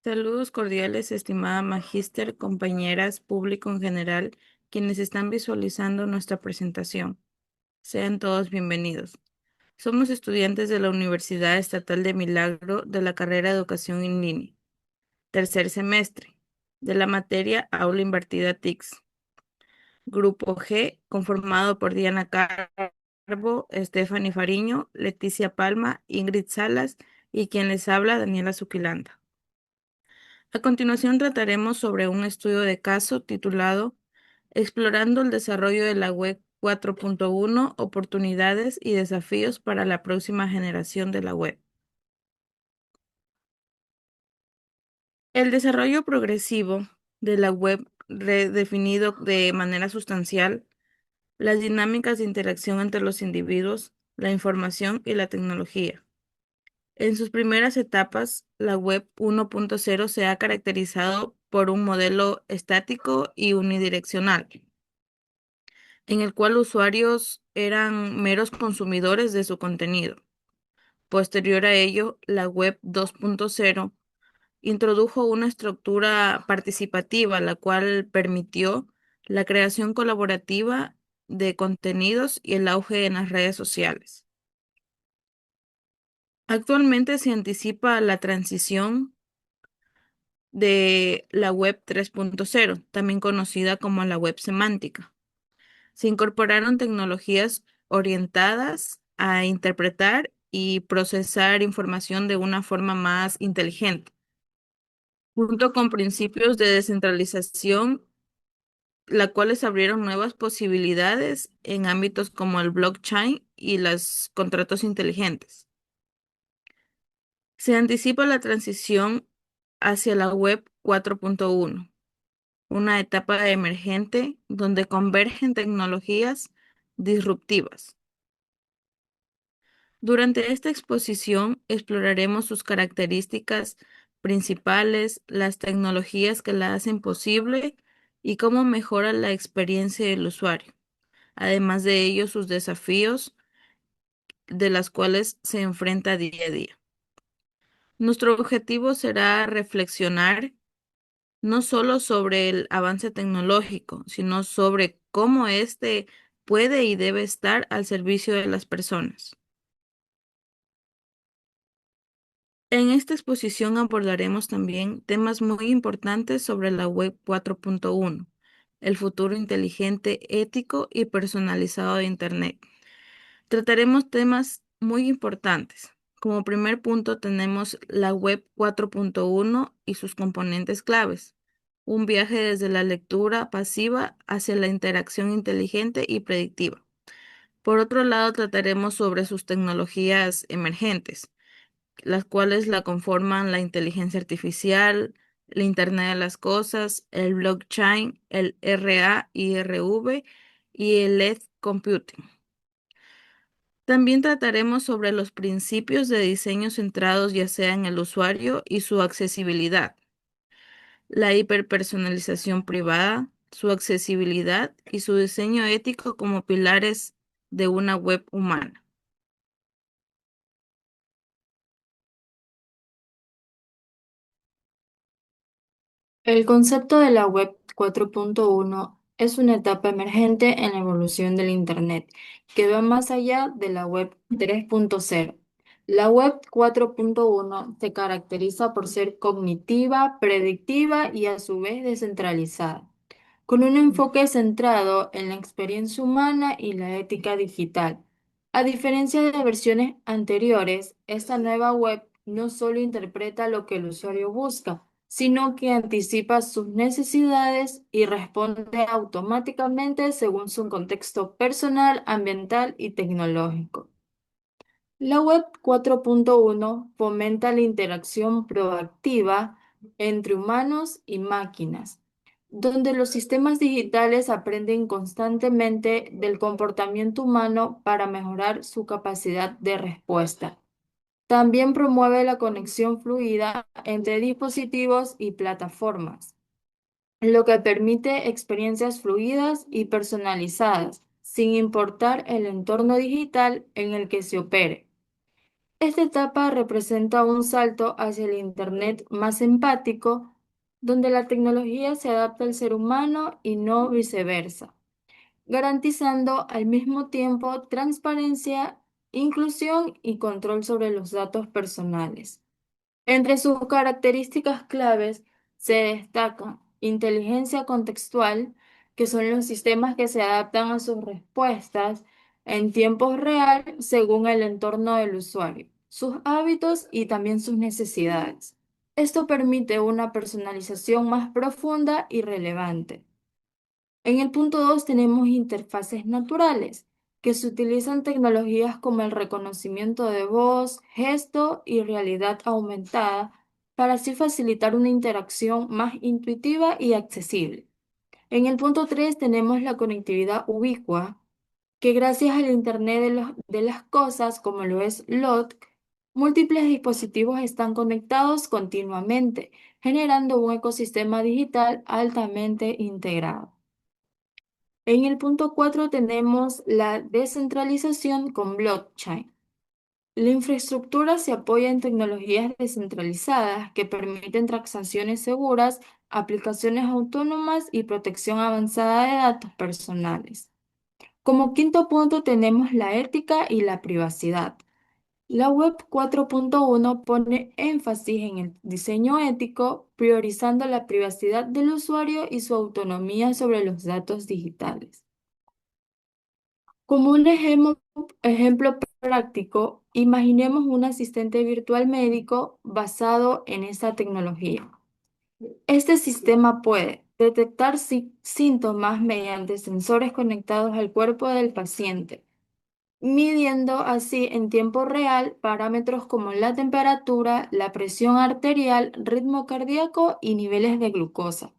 Saludos cordiales, estimada magíster, compañeras, público en general, quienes están visualizando nuestra presentación. Sean todos bienvenidos. Somos estudiantes de la Universidad Estatal de Milagro de la carrera de Educación en Línea, tercer semestre, de la materia Aula Invertida TICS. Grupo G, conformado por Diana Carbo, Stephanie Fariño, Leticia Palma, Ingrid Salas y quien les habla, Daniela Zuquilanda. A continuación trataremos sobre un estudio de caso titulado Explorando el desarrollo de la web 4.1, oportunidades y desafíos para la próxima generación de la web. El desarrollo progresivo de la web redefinido de manera sustancial las dinámicas de interacción entre los individuos, la información y la tecnología. En sus primeras etapas, la web 1.0 se ha caracterizado por un modelo estático y unidireccional, en el cual usuarios eran meros consumidores de su contenido. Posterior a ello, la web 2.0 introdujo una estructura participativa, la cual permitió la creación colaborativa de contenidos y el auge en las redes sociales. Actualmente se anticipa la transición de la web 3.0, también conocida como la web semántica. Se incorporaron tecnologías orientadas a interpretar y procesar información de una forma más inteligente, junto con principios de descentralización, las cuales abrieron nuevas posibilidades en ámbitos como el blockchain y los contratos inteligentes. Se anticipa la transición hacia la web 4.1, una etapa emergente donde convergen tecnologías disruptivas. Durante esta exposición exploraremos sus características principales, las tecnologías que la hacen posible y cómo mejora la experiencia del usuario. Además de ello, sus desafíos de las cuales se enfrenta día a día. Nuestro objetivo será reflexionar no solo sobre el avance tecnológico, sino sobre cómo éste puede y debe estar al servicio de las personas. En esta exposición abordaremos también temas muy importantes sobre la web 4.1, el futuro inteligente, ético y personalizado de Internet. Trataremos temas muy importantes. Como primer punto tenemos la web 4.1 y sus componentes claves. Un viaje desde la lectura pasiva hacia la interacción inteligente y predictiva. Por otro lado, trataremos sobre sus tecnologías emergentes, las cuales la conforman la inteligencia artificial, el Internet de las cosas, el blockchain, el RA y RV y el edge computing. También trataremos sobre los principios de diseño centrados ya sea en el usuario y su accesibilidad, la hiperpersonalización privada, su accesibilidad y su diseño ético como pilares de una web humana. El concepto de la Web 4.1 es una etapa emergente en la evolución del Internet que va más allá de la Web 3.0. La Web 4.1 se caracteriza por ser cognitiva, predictiva y a su vez descentralizada, con un enfoque centrado en la experiencia humana y la ética digital. A diferencia de versiones anteriores, esta nueva web no solo interpreta lo que el usuario busca, sino que anticipa sus necesidades y responde automáticamente según su contexto personal, ambiental y tecnológico. La Web 4.1 fomenta la interacción proactiva entre humanos y máquinas, donde los sistemas digitales aprenden constantemente del comportamiento humano para mejorar su capacidad de respuesta. También promueve la conexión fluida entre dispositivos y plataformas, lo que permite experiencias fluidas y personalizadas, sin importar el entorno digital en el que se opere. Esta etapa representa un salto hacia el Internet más empático, donde la tecnología se adapta al ser humano y no viceversa, garantizando al mismo tiempo transparencia, inclusión y control sobre los datos personales. Entre sus características claves se destaca inteligencia contextual, que son los sistemas que se adaptan a sus respuestas en tiempo real según el entorno del usuario, sus hábitos y también sus necesidades. Esto permite una personalización más profunda y relevante. En el punto 2 tenemos interfaces naturales, que se utilizan tecnologías como el reconocimiento de voz, gesto y realidad aumentada para así facilitar una interacción más intuitiva y accesible. En el punto 3 tenemos la conectividad ubicua, que gracias al Internet de las cosas, como lo es LOT, múltiples dispositivos están conectados continuamente, generando un ecosistema digital altamente integrado. En el punto 4 tenemos la descentralización con blockchain. La infraestructura se apoya en tecnologías descentralizadas que permiten transacciones seguras, aplicaciones autónomas y protección avanzada de datos personales. Como quinto punto tenemos la ética y la privacidad. La Web 4.1 pone énfasis en el diseño ético, priorizando la privacidad del usuario y su autonomía sobre los datos digitales. Como un ejemplo práctico, imaginemos un asistente virtual médico basado en esta tecnología. Este sistema puede detectar síntomas mediante sensores conectados al cuerpo del paciente, midiendo así en tiempo real parámetros como la temperatura, la presión arterial, ritmo cardíaco y niveles de glucosa.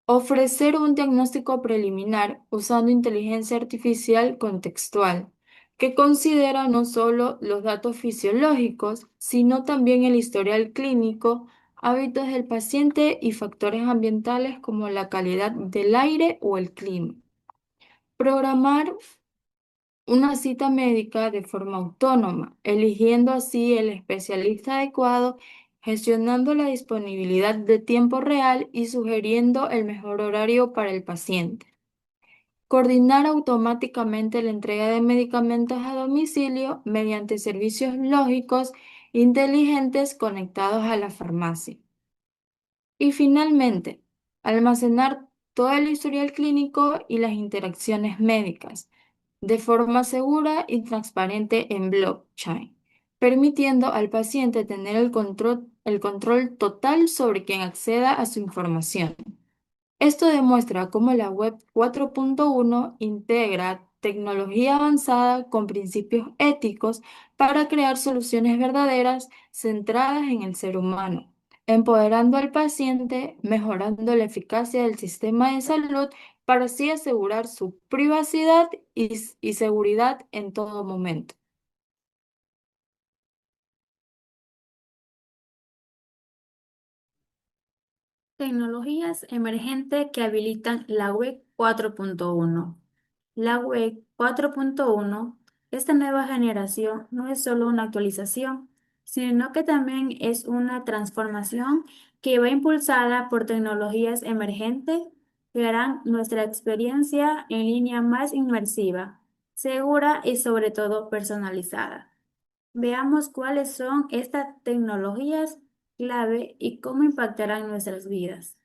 Ofrecer un diagnóstico preliminar usando inteligencia artificial contextual, que considera no solo los datos fisiológicos, sino también el historial clínico, hábitos del paciente y factores ambientales como la calidad del aire o el clima. Programar una cita médica de forma autónoma, eligiendo así el especialista adecuado, gestionando la disponibilidad de tiempo real y sugiriendo el mejor horario para el paciente. Coordinar automáticamente la entrega de medicamentos a domicilio mediante servicios lógicos inteligentes conectados a la farmacia. Y finalmente, almacenar todo el historial clínico y las interacciones médicas de forma segura y transparente en blockchain, permitiendo al paciente tener el control total sobre quien acceda a su información. Esto demuestra cómo la Web 4.1 integra tecnología avanzada con principios éticos para crear soluciones verdaderas centradas en el ser humano, empoderando al paciente, mejorando la eficacia del sistema de salud para así asegurar su privacidad y seguridad en todo momento. Tecnologías emergentes que habilitan la Web 4.1. La Web 4.1, esta nueva generación, no es solo una actualización, sino que también es una transformación que va impulsada por tecnologías emergentes que harán nuestra experiencia en línea más inmersiva, segura y sobre todo personalizada. Veamos cuáles son estas tecnologías clave y cómo impactarán nuestras vidas.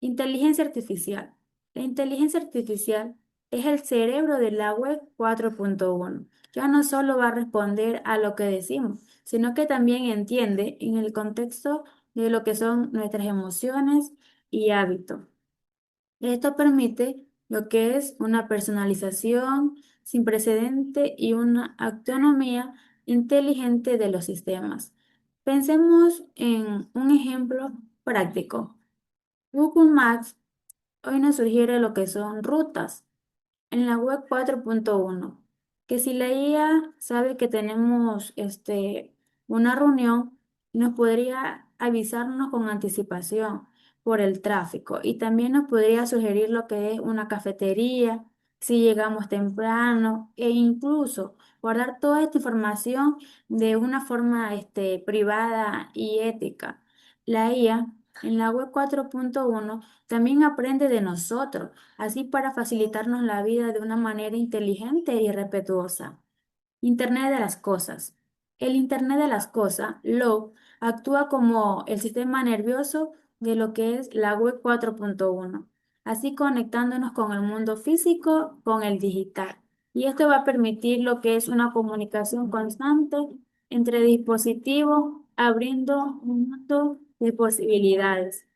Inteligencia artificial. La inteligencia artificial es el cerebro de la web 4.1. Ya no solo va a responder a lo que decimos, sino que también entiende en el contexto de lo que son nuestras emociones y hábitos. Esto permite lo que es una personalización sin precedente y una autonomía inteligente de los sistemas. Pensemos en un ejemplo práctico. Google Maps hoy nos sugiere lo que son rutas en la web 4.1, que si la IA sabe que tenemos una reunión, nos podría avisarnos con anticipación por el tráfico y también nos podría sugerir lo que es una cafetería, si llegamos temprano e incluso guardar toda esta información de una forma privada y ética. La IA en la web 4.1 también aprende de nosotros, así para facilitarnos la vida de una manera inteligente y respetuosa. Internet de las cosas. El Internet de las cosas, LOC, actúa como el sistema nervioso de lo que es la web 4.1, así conectándonos con el mundo físico, con el digital. Y esto va a permitir lo que es una comunicación constante entre dispositivos, abriendo un mundo de posibilidades.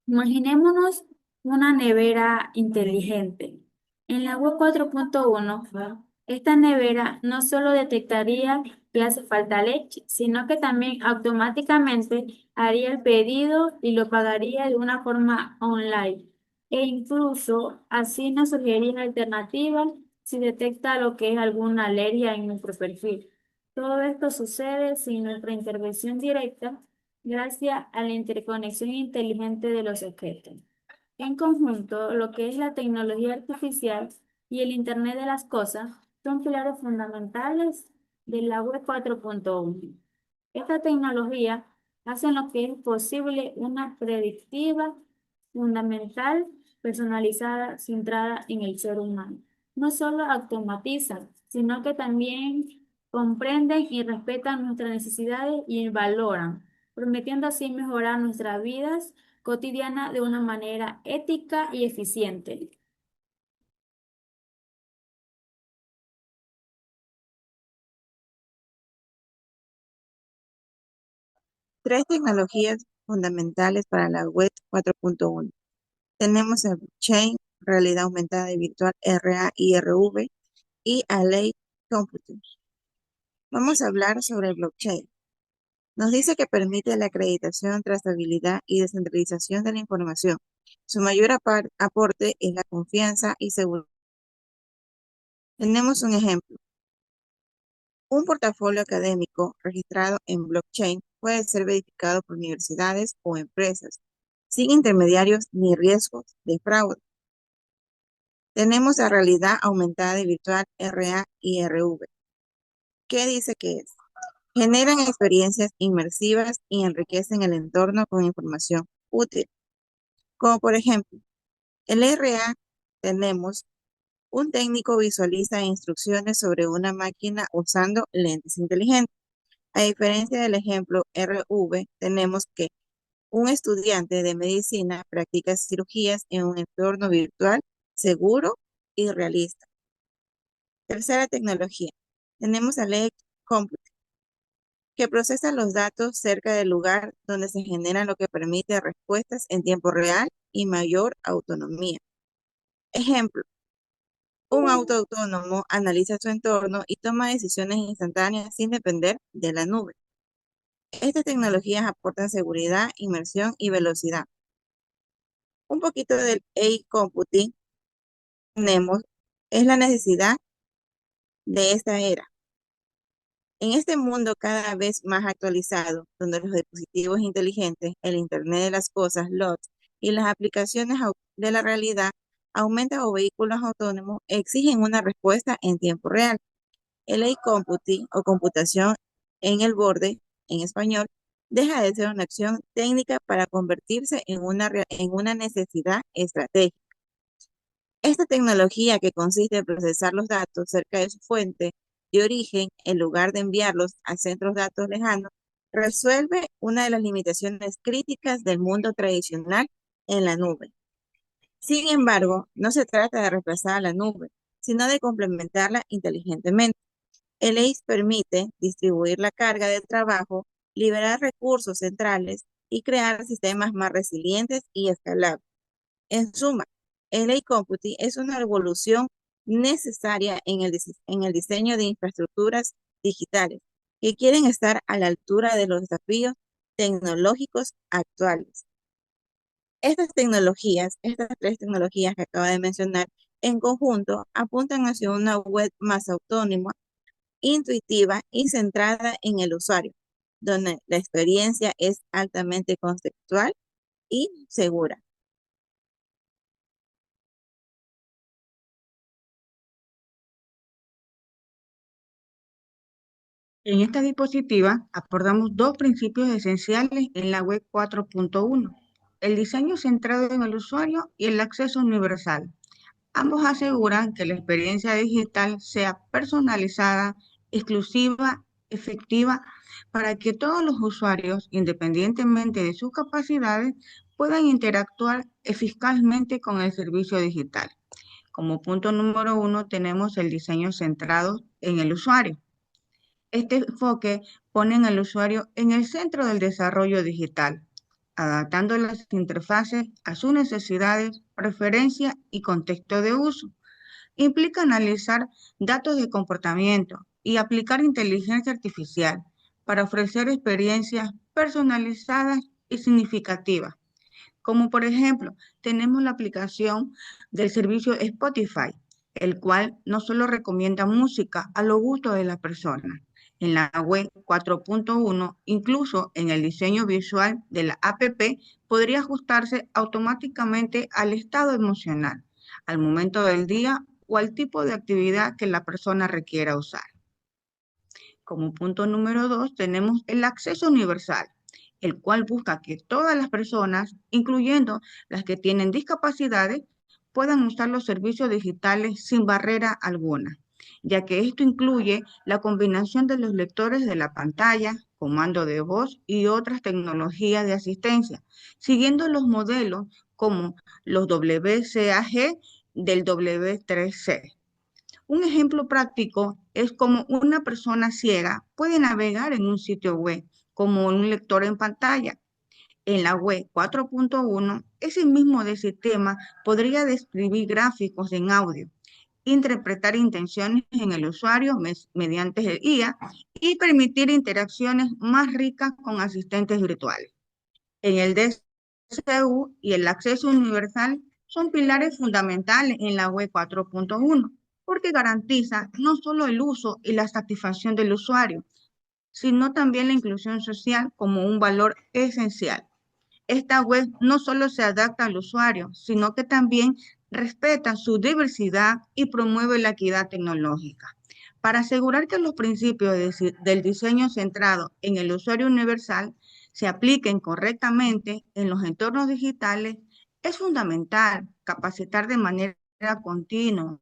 Imaginémonos una nevera inteligente. En la web 4.1, esta nevera no solo detectaría que hace falta leche, sino que también automáticamente haría el pedido y lo pagaría de una forma online. E incluso así nos sugeriría alternativas si detecta lo que es alguna alergia en nuestro perfil. Todo esto sucede sin nuestra intervención directa gracias a la interconexión inteligente de los objetos. En conjunto, lo que es la tecnología artificial y el Internet de las cosas son pilares fundamentales de la web 4.1. Esta tecnología hace lo que es posible una predictiva, fundamental, personalizada, centrada en el ser humano. No solo automatizan, sino que también comprenden y respetan nuestras necesidades y valoran, prometiendo así mejorar nuestras vidas cotidianas de una manera ética y eficiente. Tres tecnologías fundamentales para la web 4.1. Tenemos el blockchain, realidad aumentada y virtual RA y RV y Alloy Computing. Vamos a hablar sobre el blockchain. Nos dice que permite la acreditación, trazabilidad y descentralización de la información. Su mayor aporte es la confianza y seguridad. Tenemos un ejemplo. Un portafolio académico registrado en blockchain puede ser verificado por universidades o empresas, sin intermediarios ni riesgos de fraude. Tenemos la realidad aumentada y virtual RA y RV. ¿Qué dice que es? Generan experiencias inmersivas y enriquecen el entorno con información útil. Como por ejemplo, el RA tenemos un técnico visualiza instrucciones sobre una máquina usando lentes inteligentes. A diferencia del ejemplo RV, tenemos que un estudiante de medicina practica cirugías en un entorno virtual seguro y realista. Tercera tecnología. Tenemos a Edge Computing, que procesa los datos cerca del lugar donde se generan, lo que permite respuestas en tiempo real y mayor autonomía. Ejemplo, un auto autónomo analiza su entorno y toma decisiones instantáneas sin depender de la nube. Estas tecnologías aportan seguridad, inmersión y velocidad. Un poquito del AI Computing tenemos es la necesidad de esta era. En este mundo cada vez más actualizado, donde los dispositivos inteligentes, el Internet de las cosas, LOTs, y las aplicaciones de la realidad aumenta o vehículos autónomos exigen una respuesta en tiempo real. El AI Computing o computación en el borde, en español, deja de ser una acción técnica para convertirse en una necesidad estratégica. Esta tecnología, que consiste en procesar los datos cerca de su fuente de origen en lugar de enviarlos a centros de datos lejanos, resuelve una de las limitaciones críticas del mundo tradicional en la nube. Sin embargo, no se trata de reemplazar a la nube, sino de complementarla inteligentemente. El ACE permite distribuir la carga de trabajo, liberar recursos centrales y crear sistemas más resilientes y escalables. En suma, el AI Computing es una revolución necesaria en el diseño de infraestructuras digitales que quieren estar a la altura de los desafíos tecnológicos actuales. Estas tres tecnologías que acabo de mencionar, en conjunto apuntan hacia una web más autónoma, intuitiva y centrada en el usuario, donde la experiencia es altamente conceptual y segura. En esta diapositiva abordamos dos principios esenciales en la web 4.1, el diseño centrado en el usuario y el acceso universal. Ambos aseguran que la experiencia digital sea personalizada, exclusiva, efectiva, para que todos los usuarios, independientemente de sus capacidades, puedan interactuar eficazmente con el servicio digital. Como punto número uno, tenemos el diseño centrado en el usuario. Este enfoque pone al usuario en el centro del desarrollo digital, adaptando las interfaces a sus necesidades, preferencias y contexto de uso. Implica analizar datos de comportamiento y aplicar inteligencia artificial para ofrecer experiencias personalizadas y significativas. Como por ejemplo, tenemos la aplicación del servicio Spotify, el cual no solo recomienda música a lo gusto de la persona. En la web 4.1, incluso en el diseño visual de la app, podría ajustarse automáticamente al estado emocional, al momento del día o al tipo de actividad que la persona requiera usar. Como punto número dos, tenemos el acceso universal, el cual busca que todas las personas, incluyendo las que tienen discapacidades, puedan usar los servicios digitales sin barrera alguna, ya que esto incluye la combinación de los lectores de la pantalla, comando de voz y otras tecnologías de asistencia, siguiendo los modelos como los WCAG del W3C. Un ejemplo práctico es cómo una persona ciega puede navegar en un sitio web como un lector en pantalla. En la web 4.1, ese mismo de sistema podría describir gráficos en audio, interpretar intenciones en el usuario mediante el IA y permitir interacciones más ricas con asistentes virtuales. En el DCU y el acceso universal son pilares fundamentales en la web 4.1 porque garantiza no solo el uso y la satisfacción del usuario, sino también la inclusión social como un valor esencial. Esta web no solo se adapta al usuario, sino que también respeta su diversidad y promueve la equidad tecnológica. Para asegurar que los principios del diseño centrado en el usuario universal se apliquen correctamente en los entornos digitales, es fundamental capacitar de manera continua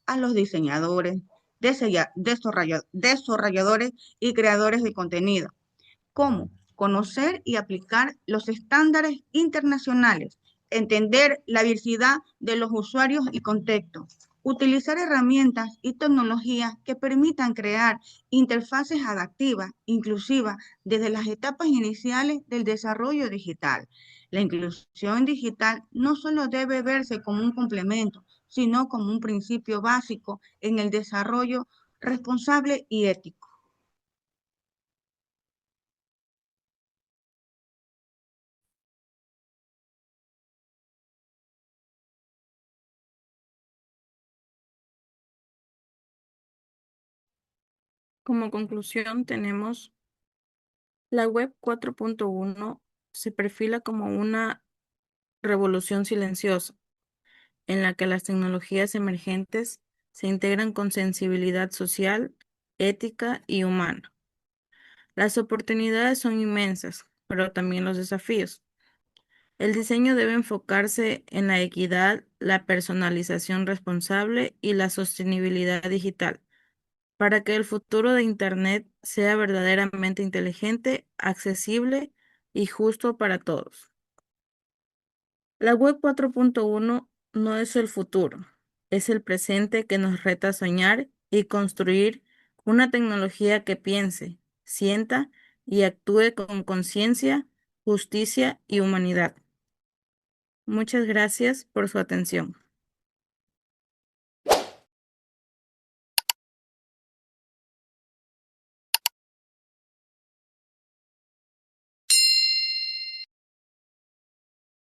a los diseñadores, desarrolladores y creadores de contenido. ¿Cómo? Conocer y aplicar los estándares internacionales, entender la diversidad de los usuarios y contextos, utilizar herramientas y tecnologías que permitan crear interfaces adaptivas, inclusivas, desde las etapas iniciales del desarrollo digital. La inclusión digital no solo debe verse como un complemento, sino como un principio básico en el desarrollo responsable y ético. Como conclusión, tenemos la web 4.1 se perfila como una revolución silenciosa en la que las tecnologías emergentes se integran con sensibilidad social, ética y humana. Las oportunidades son inmensas, pero también los desafíos. El diseño debe enfocarse en la equidad, la personalización responsable y la sostenibilidad digital, para que el futuro de Internet sea verdaderamente inteligente, accesible y justo para todos. La web 4.1 no es el futuro, es el presente que nos reta a soñar y construir una tecnología que piense, sienta y actúe con conciencia, justicia y humanidad. Muchas gracias por su atención.